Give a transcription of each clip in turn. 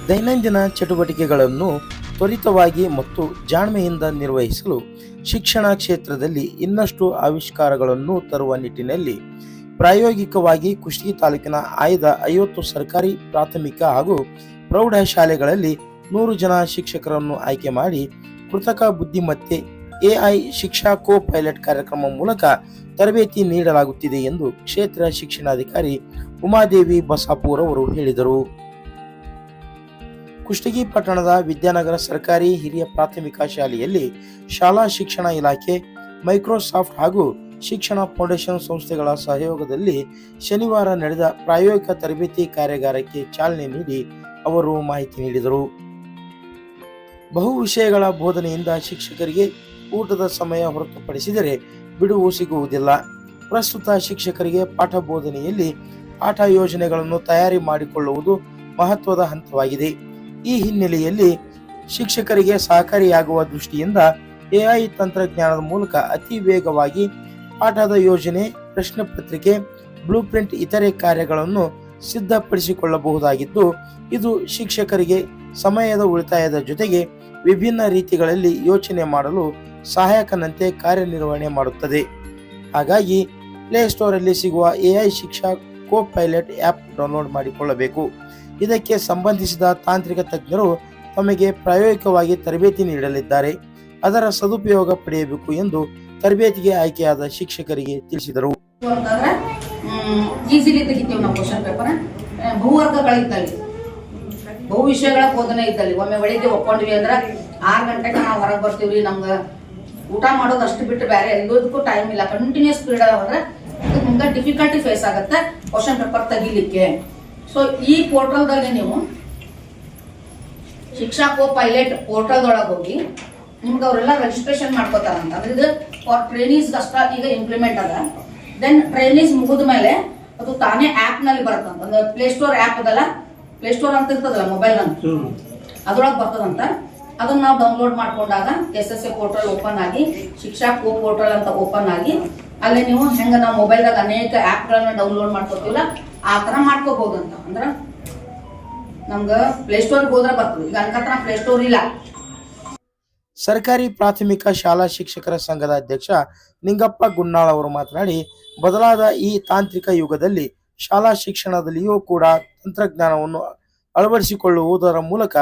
ದೈನಂದಿನ ಚಟುವಟಿಕೆಗಳನ್ನು ತ್ವರಿತವಾಗಿ ಮತ್ತು ಜಾಣ್ಮೆಯಿಂದ ನಿರ್ವಹಿಸಲು ಶಿಕ್ಷಣ ಕ್ಷೇತ್ರದಲ್ಲಿ ಇನ್ನಷ್ಟು ಆವಿಷ್ಕಾರಗಳನ್ನು ತರುವ ನಿಟ್ಟಿನಲ್ಲಿ ಪ್ರಾಯೋಗಿಕವಾಗಿ ಕುಷ್ಟಗಿ ತಾಲೂಕಿನ ಆಯ್ದ 50 ಸರ್ಕಾರಿ ಪ್ರಾಥಮಿಕ ಹಾಗೂ ಪ್ರೌಢ ಶಾಲೆಗಳಲ್ಲಿ 100 ಜನ ಶಿಕ್ಷಕರನ್ನು ಆಯ್ಕೆ ಮಾಡಿ ಕೃತಕ ಬುದ್ಧಿಮತ್ತೆ ಎಐ ಶಿಕ್ಷಾ ಕೋ ಪೈಲಟ್ ಕಾರ್ಯಕ್ರಮ ಮೂಲಕ ತರಬೇತಿ ನೀಡಲಾಗುತ್ತಿದೆ ಎಂದು ಕ್ಷೇತ್ರ ಶಿಕ್ಷಣಾಧಿಕಾರಿ ಉಮಾದೇವಿ ಬಸಾಪುರ್ ಅವರು ಹೇಳಿದರು. ಕುಷ್ಟಗಿ ಪಟ್ಟಣದ ವಿದ್ಯಾನಗರ ಸರ್ಕಾರಿ ಹಿರಿಯ ಪ್ರಾಥಮಿಕ ಶಾಲೆಯಲ್ಲಿ ಶಾಲಾ ಶಿಕ್ಷಣ ಇಲಾಖೆ, ಮೈಕ್ರೋಸಾಫ್ಟ್ ಹಾಗೂ ಶಿಕ್ಷಣ ಫೌಂಡೇಶನ್ ಸಂಸ್ಥೆಗಳ ಸಹಯೋಗದಲ್ಲಿ ಶನಿವಾರ ನಡೆದ ಪ್ರಾಯೋಗಿಕ ತರಬೇತಿ ಕಾರ್ಯಾಗಾರಕ್ಕೆ ಚಾಲನೆ ನೀಡಿ ಅವರು ಮಾಹಿತಿ ನೀಡಿದರು. ಬಹು ವಿಷಯಗಳ ಬೋಧನೆಯಿಂದ ಶಿಕ್ಷಕರಿಗೆ ಊಟದ ಸಮಯ ಹೊರತುಪಡಿಸಿದರೆ ಬಿಡುವು ಸಿಗುವುದಿಲ್ಲ. ಪ್ರಸ್ತುತ ಶಿಕ್ಷಕರಿಗೆ ಪಾಠ ಬೋಧನೆಯಲ್ಲಿ ಪಾಠ ಯೋಜನೆಗಳನ್ನು ತಯಾರಿ ಮಾಡಿಕೊಳ್ಳುವುದು ಮಹತ್ವದ ಹಂತವಾಗಿದೆ. ಈ ಹಿನ್ನೆಲೆಯಲ್ಲಿ ಶಿಕ್ಷಕರಿಗೆ ಸಹಕಾರಿಯಾಗುವ ದೃಷ್ಟಿಯಿಂದ ಎಐ ತಂತ್ರಜ್ಞಾನದ ಮೂಲಕ ಅತಿ ವೇಗವಾಗಿ ಪಾಠದ ಯೋಜನೆ, ಪ್ರಶ್ನೆ ಪತ್ರಿಕೆ, ಬ್ಲೂಪ್ರಿಂಟ್ ಇತರೆ ಕಾರ್ಯಗಳನ್ನು ಸಿದ್ಧಪಡಿಸಿಕೊಳ್ಳಬಹುದಾಗಿದ್ದು, ಇದು ಶಿಕ್ಷಕರಿಗೆ ಸಮಯದ ಉಳಿತಾಯದ ಜೊತೆಗೆ ವಿಭಿನ್ನ ರೀತಿಗಳಲ್ಲಿ ಯೋಚನೆ ಮಾಡಲು ಸಹಾಯಕನಂತೆ ಕಾರ್ಯನಿರ್ವಹಣೆ ಮಾಡುತ್ತದೆ. ಹಾಗಾಗಿ ಪ್ಲೇಸ್ಟೋರಲ್ಲಿ ಸಿಗುವ ಎಐ ಶಿಕ್ಷಾ ಕೋ ಪೈಲಟ್ ಆ್ಯಪ್ ಡೌನ್ಲೋಡ್ ಮಾಡಿಕೊಳ್ಳಬೇಕು. ಇದಕ್ಕೆ ಸಂಬಂಧಿಸಿದ ತಾಂತ್ರಿಕ ತಜ್ಞರು ತಮಗೆ ಪ್ರಾಯೋಗಿಕವಾಗಿ ತರಬೇತಿ ನೀಡಲಿದ್ದಾರೆ. ಅದರ ಸದುಪಯೋಗ ಪಡೆಯಬೇಕು ಎಂದು ತರಬೇತಿಗೆ ಆಯ್ಕೆಯಾದ ಶಿಕ್ಷಕರಿಗೆ ತಿಳಿಸಿದರು. ಈಸಿಲಿ ತೆಗಿತೀವಿ ನಾವು ಕ್ವಶನ್ ಪೇಪರ್. ಬಹುವರ್ಗಗಳಿದ್ದಲ್ಲಿ, ಬಹು ವಿಷಯಗಳ ಬೋಧನೆ ಇದ್ದಲ್ಲಿ ಒಮ್ಮೆ ಬೆಳಿಗ್ಗೆ ಒಪ್ಕೊಂಡ್ವಿ ಅಂದ್ರೆ 6 ಗಂಟೆಗೆ ನಾವು ಹೊರಗೆ ಬರ್ತೀವ್ರಿ, ನಮ್ಗೆ ಊಟ ಮಾಡೋದು ಅಷ್ಟು ಬಿಟ್ಟು ಬೇರೆ ಎಲ್ಲದಕ್ಕೂ ಟೈಮ್ ಇಲ್ಲ. ಕಂಟಿನ್ಯೂಸ್ ಪೀರಿಯಡ್ ಅಂದ್ರೆ ನಿಮ್ಗೆ ಡಿಫಿಕಲ್ಟಿ ಫೇಸ್ ಆಗುತ್ತೆ ಕ್ವಶನ್ ಪೇಪರ್ ತೆಗಿಲಿಕ್ಕೆ. ಸೊ ಈ ಪೋರ್ಟಲ್ದಲ್ಲಿ ನೀವು ಶಿಕ್ಷಾ ಕೋ ಪೈಲಟ್ ಪೋರ್ಟಲ್ದೊಳಗೆ ಹೋಗಿ ನಿಮ್ಗೆ ಅವರೆಲ್ಲ ರಿಜಿಸ್ಟ್ರೇಷನ್ ಮಾಡ್ಕೋತಾರಂತ. ಅಂದ್ರೆ ಇದು ಫಾರ್ ಟ್ರೈನೀಸ್ ಅಷ್ಟ ಈಗ ಇಂಪ್ಲಿಮೆಂಟ್ ಅದ. ದೆನ್ ಟ್ರೈನೀಸ್ ಮುಗಿದ ಮೇಲೆ ಅದು ತಾನೇ ಆಪ್ ನಲ್ಲಿ ಬರ್ತಂತ. ಒಂದು ಪ್ಲೇಸ್ಟೋರ್ ಆಪ್ ಅದಲ್ಲ, ಪ್ಲೇಸ್ಟೋರ್ ಅಂತ ಇರ್ತದಲ್ಲ ಮೊಬೈಲ್ ಅಂತ, ಅದ್ರೊಳಗೆ ಬರ್ತದಂತ. ಅದನ್ನ ನಾವು ಡೌನ್ಲೋಡ್ ಮಾಡ್ಕೊಂಡಾಗ SSA ಪೋರ್ಟಲ್ ಓಪನ್ ಆಗಿ ಶಿಕ್ಷಾ ಕೋ ಪೋರ್ಟಲ್ ಅಂತ ಓಪನ್ ಆಗಿ ಅಲ್ಲಿ ನೀವು ಹೆಂಗ ನಾವು ಮೊಬೈಲ್ದಾಗ ಅನೇಕ ಆಪ್ ಗಳನ್ನ ಡೌನ್ಲೋಡ್ ಮಾಡ್ಕೋತೀವಲ್ಲ ಆ ತರ ಮಾಡ್ಕೋಬಹುದಂತ. ಅಂದ್ರ ನಮ್ಗ ಪ್ಲೇಸ್ಟೋರ್ ಹೋದ್ರೆ ಬರ್ತದೆ. ಈಗ ಅನ್ಕತ್ರ ಪ್ಲೇಸ್ಟೋರ್ ಇಲ್ಲ. ಸರ್ಕಾರಿ ಪ್ರಾಥಮಿಕ ಶಾಲಾ ಶಿಕ್ಷಕರ ಸಂಘದ ಅಧ್ಯಕ್ಷ ನಿಂಗಪ್ಪ ಗುನ್ನಾಳ್ ಅವರು ಮಾತನಾಡಿ, ಬದಲಾದ ಈ ತಾಂತ್ರಿಕ ಯುಗದಲ್ಲಿ ಶಾಲಾ ಶಿಕ್ಷಣದಲ್ಲಿಯೂ ಕೂಡ ತಂತ್ರಜ್ಞಾನವನ್ನು ಅಳವಡಿಸಿಕೊಳ್ಳುವುದರ ಮೂಲಕ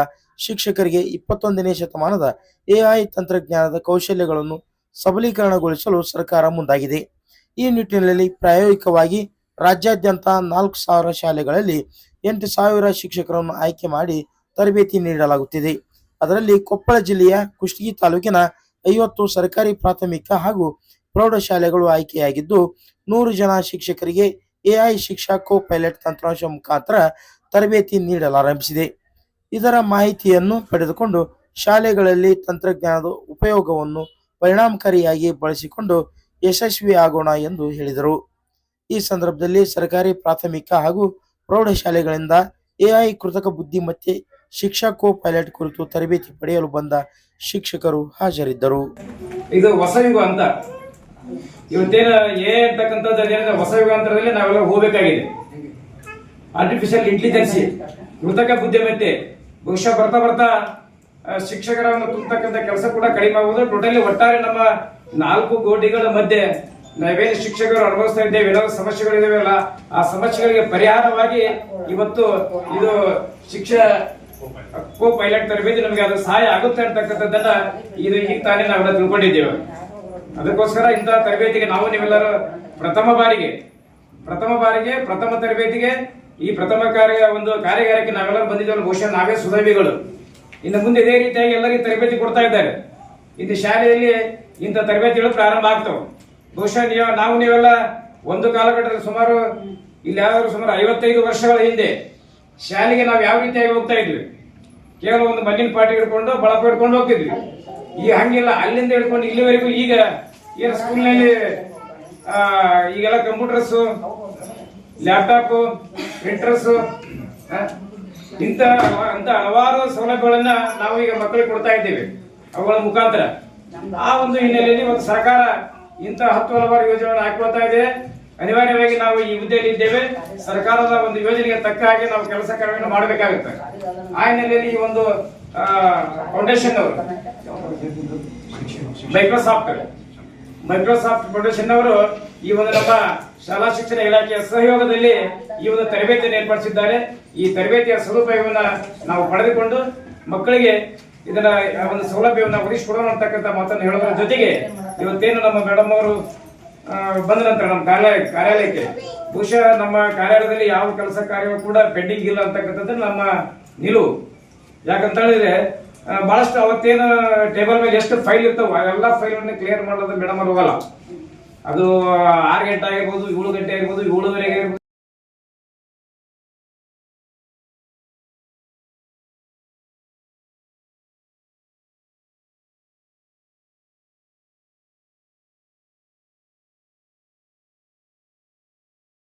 ಶಿಕ್ಷಕರಿಗೆ 21ನೇ ಶತಮಾನದ ಎಐ ತಂತ್ರಜ್ಞಾನದ ಕೌಶಲ್ಯಗಳನ್ನು ಸಬಲೀಕರಣಗೊಳಿಸಲು ಸರ್ಕಾರ ಮುಂದಾಗಿದೆ. ಈ ನಿಟ್ಟಿನಲ್ಲಿ ಪ್ರಾಯೋಗಿಕವಾಗಿ ರಾಜ್ಯಾದ್ಯಂತ 4,000 ಶಾಲೆಗಳಲ್ಲಿ 8,000 ಶಿಕ್ಷಕರನ್ನು ಆಯ್ಕೆ ಮಾಡಿ ತರಬೇತಿ ನೀಡಲಾಗುತ್ತಿದೆ. ಅದರಲ್ಲಿ ಕೊಪ್ಪಳ ಜಿಲ್ಲೆಯ ಕುಷ್ಟಗಿ ತಾಲೂಕಿನ 50 ಸರ್ಕಾರಿ ಪ್ರಾಥಮಿಕ ಹಾಗೂ ಪ್ರೌಢ ಶಾಲೆಗಳು ಆಯ್ಕೆಯಾಗಿದ್ದು, 100 ಜನ ಶಿಕ್ಷಕರಿಗೆ ಎಐ ಶಿಕ್ಷಾ ಕೋ ಪೈಲಟ್ ತಂತ್ರಾಂಶ ಮುಖಾಂತರ ತರಬೇತಿ ನೀಡಲಾರಂಭಿಸಿದೆ. ಇದರ ಮಾಹಿತಿಯನ್ನು ಪಡೆದುಕೊಂಡು ಶಾಲೆಗಳಲ್ಲಿ ತಂತ್ರಜ್ಞಾನದ ಉಪಯೋಗವನ್ನು ಪರಿಣಾಮಕಾರಿಯಾಗಿ ಬಳಸಿಕೊಂಡು ಯಶಸ್ವಿಯಾಗೋಣ ಎಂದು ಹೇಳಿದರು. ಈ ಸಂದರ್ಭದಲ್ಲಿ ಸರ್ಕಾರಿ ಪ್ರಾಥಮಿಕ ಹಾಗೂ ಪ್ರೌಢ ಶಾಲೆಗಳಿಂದ ಎಐ ಕೃತಕ ಬುದ್ಧಿಮತ್ತೆ ಶಿಕ್ಷಾ ಕೋ ಪೈಲಟ್ ಕುರಿತು ತರಬೇತಿ ಪಡೆಯಲು ಬಂದ ಶಿಕ್ಷಕರು ಹಾಜರಿದ್ದರು. ಇದು ಹೊಸ ಯುಗ ಅಂತ ಇವತ್ತೇನು ಅಂತಕ್ಕಂಥದ್ದು ಹೊಸ ಯುಗಾಂತರದಲ್ಲಿ ನಾವೆಲ್ಲ ಹೋಗಬೇಕಾಗಿದೆ. ಆರ್ಟಿಫಿಷಿಯಲ್ ಇಂಟೆಲಿಜೆನ್ಸಿ, ಕೃತಕ ಬುದ್ಧಿಮತ್ತೆ ಬಹುಶಃ ಬರ್ತಾ ಬರ್ತಾ ಶಿಕ್ಷಕರನ್ನು ತುಂಬತಕ್ಕಂಥ ಕೆಲಸ ಕೂಡ ಕಡಿಮೆ ಆಗುವುದು. ಟೋಟಲಿ ಒಟ್ಟಾರೆ ನಮ್ಮ 4 ಗೋಡೆಗಳ ಮಧ್ಯೆ ನಾವೇನು ಶಿಕ್ಷಕರು ಅನುಭವಿಸ್ತಾ ಇದ್ದೇವೆ, ಏನಾದ್ರು ಸಮಸ್ಯೆಗಳಿದಾವೆಲ್ಲ ಆ ಸಮಸ್ಯೆಗಳಿಗೆ ಪರಿಹಾರವಾಗಿ ಇವತ್ತು ಇದು ಶಿಕ್ಷಾ ಕೋ ಪೈಲಟ್ ತರಬೇತಿ ನಮಗೆ ಅದು ಸಹಾಯ ಆಗುತ್ತೆ ಅಂತಕ್ಕಂಥದ್ದನ್ನ ಇದು ಈಗ ತಾನೇ ನಾವೆಲ್ಲ ತಿಳ್ಕೊಂಡಿದ್ದೇವೆ. ಅದಕ್ಕೋಸ್ಕರ ಇಂತಹ ತರಬೇತಿಗೆ ನಾವು ನೀವೆಲ್ಲರೂ ಪ್ರಥಮ ಬಾರಿಗೆ ಪ್ರಥಮ ತರಬೇತಿಗೆ ಈ ಪ್ರಥಮ ಕಾರ್ಯಾಗಾರಕ್ಕೆ ನಾವೆಲ್ಲರೂ ಬಂದಿದ್ದೇವೆ. ಬಹುಶಃ ನಾವೇ ಸುದೈವಿಗಳು. ಇನ್ನು ಮುಂದೆ ಇದೇ ರೀತಿಯಾಗಿ ಎಲ್ಲರಿಗೂ ತರಬೇತಿ ಕೊಡ್ತಾ ಇದ್ದಾರೆ. ಇಂದು ಶಾಲೆಯಲ್ಲಿ ಇಂಥ ತರಬೇತಿಗಳು ಪ್ರಾರಂಭ ಆಗ್ತವೆ. ಬಹುಶಃ ನೀವೆಲ್ಲ ಒಂದು ಕಾಲಘಟ್ಟದಲ್ಲಿ ಸುಮಾರು 55 ವರ್ಷಗಳ ಹಿಂದೆ ಶಾಲೆಗೆ ನಾವು ಯಾವ ರೀತಿಯಾಗಿ ಹೋಗ್ತಾ ಇದ್ವಿ, ಕೇವಲ ಒಂದು ಮಣ್ಣಿನ ಪಾಟಿ ಹಿಡ್ಕೊಂಡು ಬಳಪ ಹಿಡ್ಕೊಂಡು ಹೋಗ್ತಿದ್ವಿ. ಈಗ ಹಂಗಿಲ್ಲ, ಅಲ್ಲಿಂದ ಹಿಡ್ಕೊಂಡು ಇಲ್ಲಿವರೆಗೂ ಈಗ ಏನು ಸ್ಕೂಲ್ನಲ್ಲಿ ಈಗೆಲ್ಲ ಕಂಪ್ಯೂಟರ್ಸ್, ಲ್ಯಾಪ್ಟಾಪ್, ಪ್ರಿಂಟರ್ಸ್ ಇಂಥ ಹಲವಾರು ಸೌಲಭ್ಯಗಳನ್ನ ನಾವು ಈಗ ಮಕ್ಕಳಿಗೆ ಕೊಡ್ತಾ ಇದ್ದೇವೆ ಅವುಗಳ ಮುಖಾಂತರ. ಆ ಒಂದು ಹಿನ್ನೆಲೆಯಲ್ಲಿ ಒಂದು ಸರ್ಕಾರ ಇಂಥ 10 ಹಲವಾರು ಯೋಜನೆಗಳನ್ನು ಹಾಕೊಳ್ತಾ ಇದೆ. ಅನಿವಾರ್ಯವಾಗಿ ನಾವು ಈ ಹುದ್ದೆಯಲ್ಲಿ ಇದ್ದೇವೆ. ಸರ್ಕಾರದ ಒಂದು ಯೋಜನೆಗೆ ತಕ್ಕ ಹಾಗೆ ನಾವು ಕೆಲಸ ಕಾರ್ಯವನ್ನು ಮಾಡಬೇಕಾಗುತ್ತೆ. ಆ ಹಿನ್ನೆಲೆಯಲ್ಲಿ ಈ ಒಂದು ಫೌಂಡೇಶನ್ ಅವರು ಮೈಕ್ರೋಸಾಫ್ಟ್ ಫೌಂಡೇಶನ್ ಅವರು ಈ ಒಂದು ನಮ್ಮ ಶಾಲಾ ಶಿಕ್ಷಣ ಇಲಾಖೆಯ ಸಹಯೋಗದಲ್ಲಿ ಈ ಒಂದು ತರಬೇತಿಯನ್ನು ಏರ್ಪಡಿಸಿದ್ದಾರೆ. ಈ ತರಬೇತಿಯ ಸದುಪಯೋಗವನ್ನ ನಾವು ಪಡೆದುಕೊಂಡು ಮಕ್ಕಳಿಗೆ ಇದರ ಒಂದು ಸೌಲಭ್ಯವನ್ನು ಒದಗಿಸಿಕೊಡೋಣ ಅಂತಕ್ಕಂಥ ಮಾತನ್ನು ಹೇಳೋದ್ರ ಜೊತೆಗೆ ಇವತ್ತೇನು ನಮ್ಮ ಮೇಡಮ್ ಅವರು ಬಂದ ನಂತರ ನಮ್ಮ ಕಾರ್ಯಾಲಯಕ್ಕೆ ಬಹುಶಃ ನಮ್ಮ ಕಾರ್ಯಾಲಯದಲ್ಲಿ ಯಾವ ಕೆಲಸ ಕಾರ್ಯ ಕೂಡ ಪೆಂಡಿಂಗ್ ಇಲ್ಲ ಅಂತಕ್ಕಂಥದ್ದು ನಮ್ಮ ನಿಲುವು. ಯಾಕಂತ ಹೇಳಿದ್ರೆ ಬಹಳಷ್ಟು ಅವತ್ತೇನು ಟೇಬಲ್ ಮೇಲೆ ಎಷ್ಟು ಫೈಲ್ ಇರ್ತಾವ ಎಲ್ಲ ಫೈಲನ್ನು ಕ್ಲಿಯರ್ ಮಾಡೋದು ಮೇಡಮ್ ಅವ್ರು ಹೋಗಲ್ಲ. ಅದು 6 ಗಂಟೆ ಆಗಿರ್ಬೋದು, 7 ಗಂಟೆ ಆಗಿರ್ಬೋದು, 7:30 ಆಗಿರ್ಬೋದು,